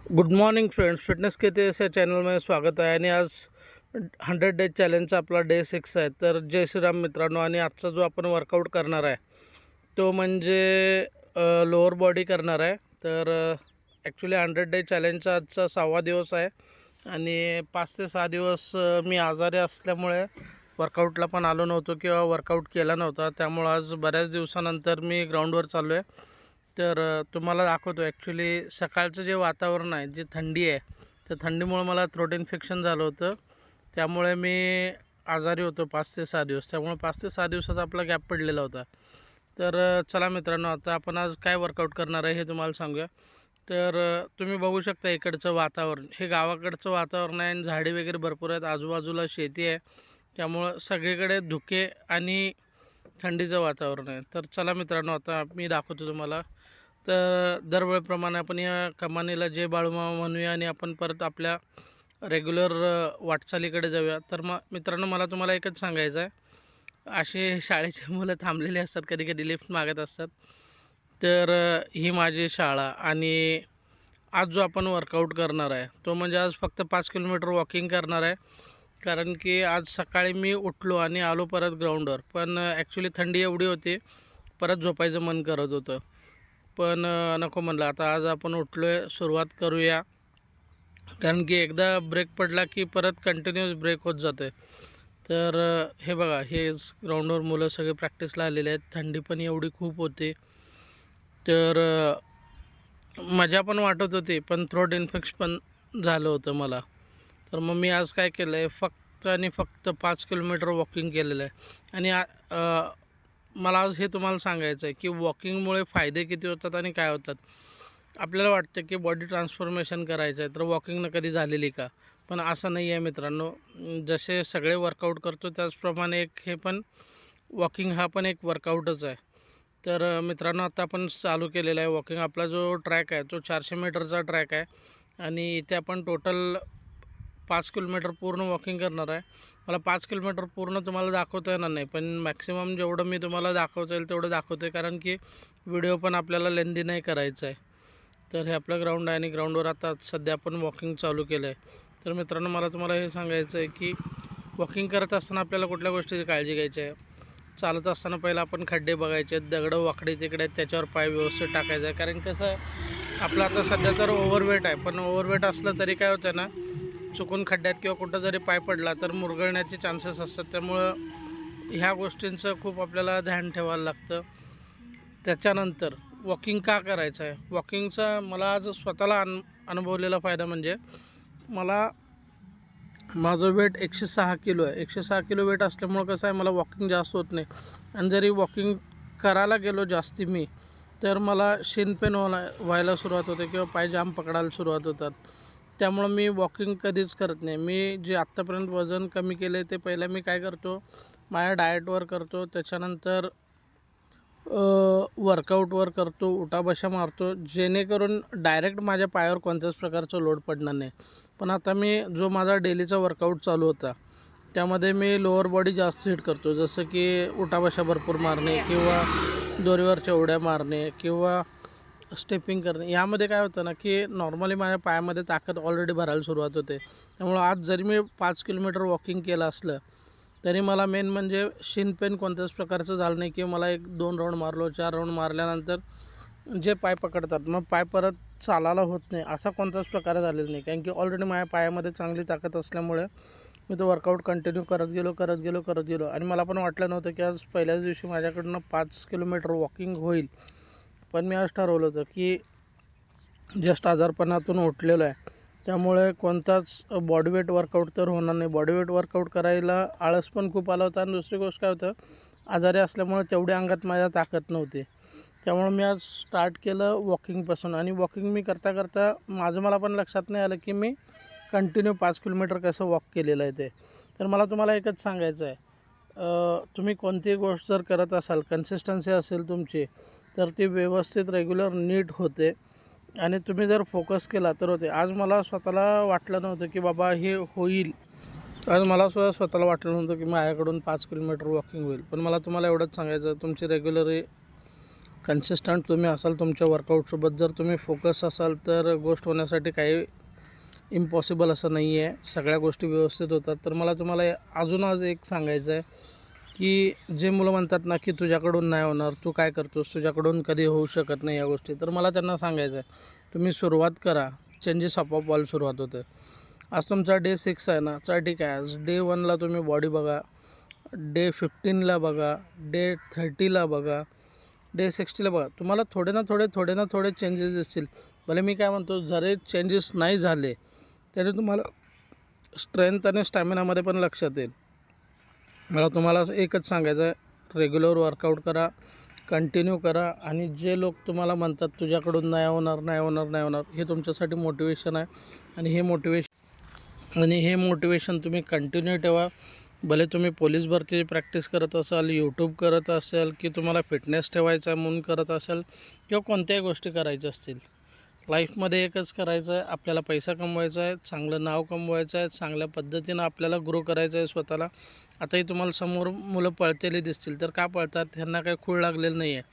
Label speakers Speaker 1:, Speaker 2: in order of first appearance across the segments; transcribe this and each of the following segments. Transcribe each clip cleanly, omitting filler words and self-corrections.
Speaker 1: Good morning friends, fitness केतेस या channel में स्वागत आहे. आणि आज 100 डेज चॅलेंजचा आपला डे 6 आहे. तर जय श्रीराम मित्रांनो. आणि आजचा जो आपण वर्कआउट करणार आहे तो म्हणजे लोअर बॉडी करणार आहे. तर ॲक्च्युली 100 डेज चॅलेंजचा आजचा 6वा दिवस आहे आणि 5 ते 6 दिवस मी आजारी असल्यामुळे वर्कआउटला पण आलो नव्हतो किंवा वर्कआउट केला नव्हता. त्यामुळे आज बऱ्याच दिवसानंतर मी ग्राउंडवर चाललो आहे. तर तुम्हाला दाखवतो. ॲक्च्युली सकाळचं जे वातावरण आहे, जी थंडी आहे, तर थंडीमुळे मला थ्रोट इन्फेक्शन झालं होतं. त्यामुळे मी आजारी होतो 5 ते 6 दिवस. त्यामुळे 5 ते 6 दिवसाचा आपला गॅप पडलेला होता. तर चला मित्रांनो, आता आपण आज काय वर्कआउट करणार आहे हे तुम्हाला सांगूया. तर तुम्ही बघू शकता इकडचं वातावरण, हे गावाकडचं वातावरण आहे आणि झाडी वगैरे भरपूर आहेत. आजूबाजूला शेती आहे, त्यामुळं सगळीकडे धुके आणि थंडीचं वातावरण आहे. तर चला मित्रांनो, आता मी दाखवतो तुम्हाला. तर दरवेळेप्रमाणे आपण या कमानीला जय बाळूमामा म्हणूया आणि आपण परत आपल्या रेग्युलर वाटचालीकडे जाऊया. तर मग मित्रांनो, मला तुम्हाला एकच सांगायचं आहे, असे शाळेचे मुलं थांबलेले असतात, कधी कधी लिफ्ट मागत असतात. तर ही माझी शाळा. आणि आज जो आपण वर्कआउट करणार आहे तो म्हणजे आज फक्त 5 किलोमीटर वॉकिंग करणार आहे. कारण की आज सकाळी मी उठलो आणि आलो परत ग्राउंडवर. पण ॲक्च्युली थंडी एवढी होती, परत झोपायचं मन करत होतं. पण नको म्हणलं, आता आज आपण उठलो आहे, सुरुवात करूया. कारण की एकदा ब्रेक पडला की परत कंटिन्यूअस ब्रेक होत जाते. तर हे बघा, हेच ग्राउंडवर मुलं सगळे प्रॅक्टिसला आलेले आहेत. थंडी पण एवढी खूप होती. तर मजा पण वाटत होती, पण थ्रोट इन्फेक्शन पण झालं होतं मला. तर मग मी आज काय केलं आहे, फक्त आणि फक्त 5 किलोमीटर वॉकिंग केलेलं आहे. आणि मला आज हे तुम्हाला सांगायचं आहे की वॉकिंगमुळे फायदे किती होतात आणि काय होतात. आपल्याला वाटतं की बॉडी ट्रान्सफॉर्मेशन करायचं आहे तर वॉकिंगनं कधी झालेली का, पण असं नाही आहे मित्रांनो. जसे सगळे वर्कआउट करतो त्याचप्रमाणे एक हे पण वॉकिंग हा पण एक वर्कआउटच आहे. तर मित्रांनो, आता आपण चालू केलेला आहे वॉकिंग. आपला जो ट्रॅक आहे तो 400 मीटरचा ट्रॅक आहे आणि इथे आपण टोटल 5 किलोमीटर पूर्ण वॉकिंग करणार आहे. मला 5 किलोमीटर पूर्ण तुम्हाला दाखवता येणार नाही, पण मॅक्सिमम जेवढं मी तुम्हाला दाखवता येईल तेवढं दाखवतो आहे, कारण की व्हिडिओ पण आपल्याला लेंदी नाही करायचा आहे. तर हे आपलं ग्राउंड आहे आणि ग्राउंडवर आता सध्या आपण वॉकिंग चालू केलं आहे. तर मित्रांनो, मला तुम्हाला हे सांगायचं आहे की वॉकिंग करत असताना आपल्याला कुठल्या गोष्टीची काळजी घ्यायची आहे. चालत असताना पहिलं आपण खड्डे बघायचे आहेत, दगडं वाकडे तिकडे आहेत, त्याच्यावर पाय व्यवस्थित टाकायचा आहे. कारण कसं आहे, आपलं आता सध्या तर ओव्हरवेट आहे, पण ओव्हरवेट असलं तरी काय होतं ना, चुकून खड्ड्यात किंवा कुठं जरी पाय पडला तर मुरगळण्याचे चान्सेस असतात. त्यामुळं ह्या गोष्टींचं खूप आपल्याला ध्यान ठेवायला लागतं. त्याच्यानंतर वॉकिंग का करायचं आहे, वॉकिंगचा मला आज स्वतःला अनुभवलेला फायदा म्हणजे माझं वेट 106 किलो आहे. 106 किलो वेट असल्यामुळं कसं आहे, मला वॉकिंग जास्त होत नाही. आणि जरी वॉकिंग करायला गेलो जास्ती मी, तर मला शिन पेन व्हायला सुरुवात होते किंवा पाय जाम पकडायला सुरुवात होतात. त्यामुळं मी वॉकिंग कधीच करत नाही. मी जे आत्तापर्यंत वजन कमी केलं आहे ते पहिलं मी काय करतो, माझ्या डाएटवर करतो. त्याच्यानंतर वर्कआउटवर करतो, उठाबशा मारतो, जेणेकरून डायरेक्ट माझ्या पायावर कोणत्याच प्रकारचं लोड पडणार नाही. पण आता मी जो माझा डेलीचा वर्कआउट चालू होता त्यामध्ये मी लोअर बॉडी जास्त हिट करतो. जसं की उठाबशा भरपूर मारणे किंवा दोरीवरच्या उड्या मारणे किंवा स्टेपिंग करणे. यामध्ये काय होतं ना, की नॉर्मली माझ्या पायामध्ये ताकद ऑलरेडी भरायला सुरुवात होते. त्यामुळं आज जरी मी 5 किलोमीटर वॉकिंग केलं असलं तरी मला मेन म्हणजे शिन पेन कोणत्याच प्रकारचं झालं नाही. की मला 1-2 राऊंड मारलो, 4 राऊंड मारल्यानंतर जे पाय पकडतात मग पाय परत चालायला होत नाही, असा कोणताच प्रकार झालेला नाही. कारण की ऑलरेडी माझ्या पायामध्ये चांगली ताकद असल्यामुळे मी तो वर्कआउट कंटिन्यू करत गेलो. आणि मला पण वाटलं नव्हतं की आज पहिल्याच दिवशी माझ्याकडनं 5 किलोमीटर वॉकिंग होईल. पण मी आज ठरवलं होतं की जस्ट आजारपणातून उठलेलो आहे, त्यामुळे कोणताच बॉडीवेट वर्कआउट तर होणार नाही. बॉडीवेट वर्कआउट करायला आळस पण खूप आला होता. आणि दुसरी गोष्ट काय होतं, आजारी असल्यामुळे तेवढी अंगात माझ्या ताकद नव्हती. त्यामुळे मी आज स्टार्ट केलं वॉकिंगपासून. आणि वॉकिंग मी करता मला पण लक्षात नाही आलं की मी कंटिन्यू 5 किलोमीटर कसं वॉक केलेलं आहे ते. तर मला तुम्हाला एकच सांगायचं आहे, तुम्ही कोणतीही गोष्ट जर करत असाल, कन्सिस्टन्सी असेल तुमची, तर ती व्यवस्थित रेग्युलर नीट होते. आणि तुम्ही जर फोकस केला तर होते. आज मला स्वतःला वाटलं नव्हतं की बाबा हे होईल. आज मला सुद्धा स्वतःला वाटलं नव्हतं की माझ्याकडून 5 किलोमीटर वॉकिंग होईल. पण मला तुम्हाला एवढंच सांगायचं, तुमची रेग्युलरी कन्सिस्टंट तुम्ही असाल तुमच्या वर्कआउटसोबत, जर तुम्ही फोकस असाल तर गोष्ट होण्यासाठी काही इम्पॉसिबल असं नाही आहे, सगळ्या गोष्टी व्यवस्थित होतात. तर मला तुम्हाला अजून आज एक सांगायचं आहे की जे मुलं म्हणतात ना की तुझ्याकडून नाही होणार, तू काय करतोस, तुझ्याकडून कधी होऊ शकत नाही या गोष्टी, तर मला त्यांना सांगायचं आहे तुम्ही सुरुवात करा, चेंजेस आपोआप व्हायला सुरुवात होते. आज तुमचा डे 6 आहे ना, चल ठीक आहे, आज डे 1ला तुम्ही बॉडी बघा, डे 15ला बघा, डे 30ला बघा, डे 60ला बघा, तुम्हाला थोडे ना थोडे चेंजेस दिसतील. भले मी काय म्हणतो, जरी चेंजेस नाही झाले तरी तुम्हाला स्ट्रेंथ आणि स्टॅमिनामध्ये पण लक्षात येईल. मला तुम्हाला एकच सांगायचं आहे, रेग्युलर वर्कआउट करा, कंटिन्यू करा. आणि जे लोक तुम्हाला म्हणतात तुझ्याकडून नाही होणार, हे तुमच्यासाठी मोटिवेशन आहे. आणि हे मोटिवेशन तुम्ही कंटिन्यू ठेवा. भले तुम्ही पोलीस भरतीची प्रॅक्टिस करत असाल, यूट्यूब करत असाल, की तुम्हाला फिटनेस ठेवायचा आहे म्हणून करत असाल, किंवा कोणत्याही गोष्टी करायच्या असतील, लाईफमध्ये एकच करायचं आहे, आपल्याला पैसा कमवायचा आहे, चांगलं नाव कमवायचं आहे, चांगल्या पद्धतीनं आपल्याला ग्रो करायचं आहे स्वतःला. आताही तुम्हाला समोर मुलं पळतेली दिसतील, तर का पळतात, ह्यांना काही खूळ लागलेलं नाही आहे.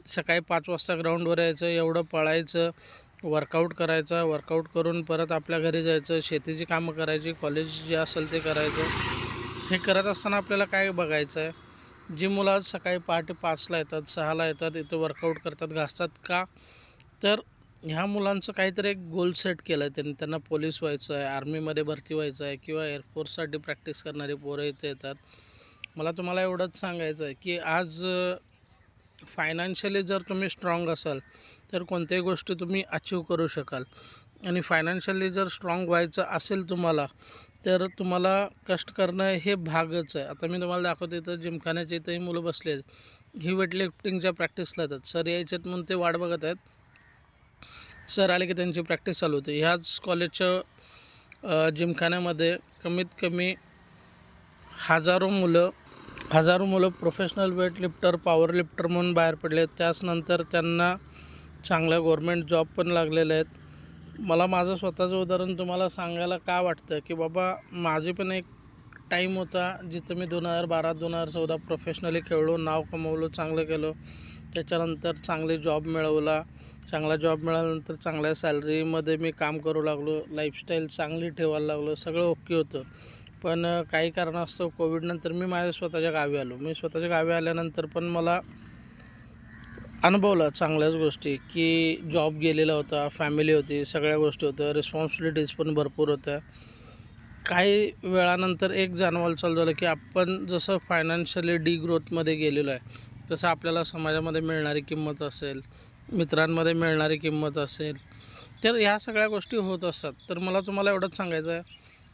Speaker 1: सकाळी 5 वाजता ग्राउंडवर यायचं, एवढं पळायचं, वर्कआउट करायचा, वर्कआउट करून परत आपल्या घरी जायचं, शेतीची कामं करायची, कॉलेज जे असेल ते करायचं. हे करत असताना आपल्याला काय बघायचं आहे, जी मुलं आज सकाळी पहाटे 5ला येतात, 6ला येतात, इथं वर्कआउट करतात, घासतात का, तर ह्या मुलांचं काहीतरी एक गोल सेट केलं आहे त्यांना पोलीस व्हायचं आहे, आर्मीमध्ये भरती व्हायचं आहे, किंवा एअरफोर्ससाठी प्रॅक्टिस करणारी पोरं इथे येतात. मला तुम्हाला एवढंच सांगायचं आहे की आज फायनान्शियली जर तुम्ही स्ट्रॉंग असाल तर कोणत्याही गोष्टी तुम्ही अचीव करू शकाल. आणि फायनान्शियली जर स्ट्रॉंग व्हायचं असेल तुम्हाला, तर तुम्हाला कष्ट करणं हे भागच आहे. आता मी तुम्हाला दाखवतो, इथं जिमखान्याच्या इथंही मुलं बसले आहेत, ही वेटलिफ्टिंगच्या प्रॅक्टिसला येतात. सर यायच्यात म्हणून ते वाट बघत आहेत, सर आले की त्यांची प्रॅक्टिस चालू होते. ह्याच कॉलेजच्या जिमखान्यामध्ये कमीत कमी हजारो मुलं प्रोफेशनल वेटलिफ्टर, पॉवर लिफ्टर म्हणून बाहेर पडले. त्याचनंतर त्यांना चांगल्या गव्हर्मेंट जॉब पण लागलेले आहेत. मला माझं स्वतःचं उदाहरण तुम्हाला सांगायला का वाटतं की बाबा, माझी पण एक टाईम होता जिथं मी 2012-2014 प्रोफेशनली खेळलो, नाव कमवलं, चांगलं केलं. त्याच्यानंतर चांगले जॉब मिळवला. चांगला जॉब मिळाल्यानंतर चांगल्या सॅलरीमध्ये मी काम करू लागलो, लाईफस्टाईल चांगली ठेवायला लागलो, सगळं ओके होतं. पण काही कारणास्तव कोविडनंतर मी माझ्या स्वतःच्या गावी आलो. मी स्वतःच्या गावी आल्यानंतर पण मला अनुभवलं चांगल्याच गोष्टी, की जॉब गेलेला होता, फॅमिली होती, सगळ्या गोष्टी होत्या, रिस्पॉन्सिबिलिटीज पण भरपूर होत्या. काही वेळानंतर एक जाणवायला चालू झालं की आपण जसं फायनान्शियली डिग्रोथमध्ये गेलेलो आहे, तसं आपल्याला समाजामध्ये मिळणारी किंमत असेल, मित्रांमध्ये मिळणारी किंमत असेल, तर ह्या सगळ्या गोष्टी होत असतात. तर मला तुम्हाला एवढंच सांगायचं आहे,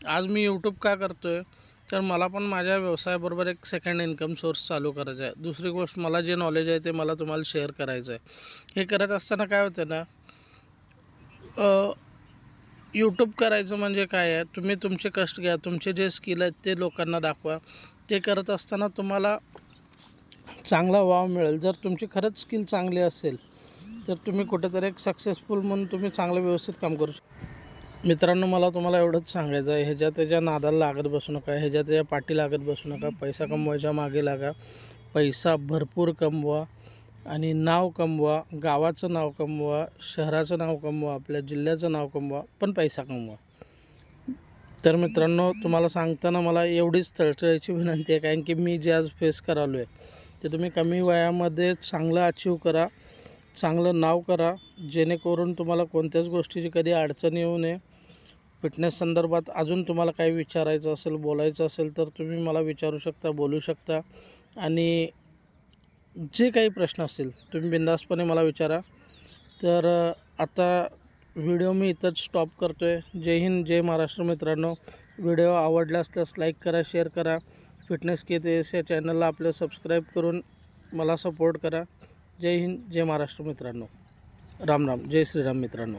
Speaker 1: आज मी यूट्यूब का करतो आहे, तर मला पण माझ्या व्यवसायाबरोबर एक सेकंड इन्कम सोर्स चालू करायचा आहे. दुसरी गोष्ट, मला जे नॉलेज आहे ते मला तुम्हाला शेअर करायचं आहे. हे करत असताना काय होतं ना, यूट्यूब करायचं म्हणजे काय आहे, तुम्ही तुमचे कष्ट घ्या, तुमचे जे स्किल आहेत ते लोकांना दाखवा. ते करत असताना तुम्हाला चांगला वाव मिळेल. जर तुमची खरंच स्किल चांगली असेल तर तुम्ही कुठेतरी एक सक्सेसफुल म्हणून तुम्ही चांगलं व्यवस्थित काम करू शकता. मित्रांनो, मला तुम्हाला एवढंच सांगायचं आहे, ह्याच्या नादाला लागत बसू नका, ह्याच्या पाठी लागत बसू नका. पैसा कमवायच्या मागे लागा, पैसा भरपूर कमवा आणि नाव कमवा, गावाचं नाव कमवा, शहराचं नाव कमवा, आपल्या जिल्ह्याचं नाव कमवा, पण पैसा कमवा. तर मित्रांनो, तुम्हाला सांगताना मला एवढीच तळतळायची विनंती आहे, कारण की मी जे आज फेस करालो आहे ते तुम्ही कमी वयामध्ये चांगलं अचीव करा, चांगलं नाव करा, जेणेकरून तुम्हाला कोणत्याच गोष्टीची कधी अडचण येऊ नये. फिटनेस संदर्भात अजून तुम्हाला काही विचारायचं असेल, बोलायचं असेल, तर तुम्ही मला विचारू शकता, बोलू शकता. आणि जे काही प्रश्न असतील तुम्ही बिनधास्तपणे मला विचारा. तर आता व्हिडिओ मी इथंच स्टॉप करतो आहे. जय हिंद, जय महाराष्ट्र. मित्रांनो, व्हिडिओ आवडल्यास त्यास लाईक करा, शेअर करा. फिटनेस KTS या चॅनलला आपलं सबस्क्राईब करून मला सपोर्ट करा. जय हिंद, जय महाराष्ट्र मित्रांनो. राम राम, जय श्रीराम मित्रांनो.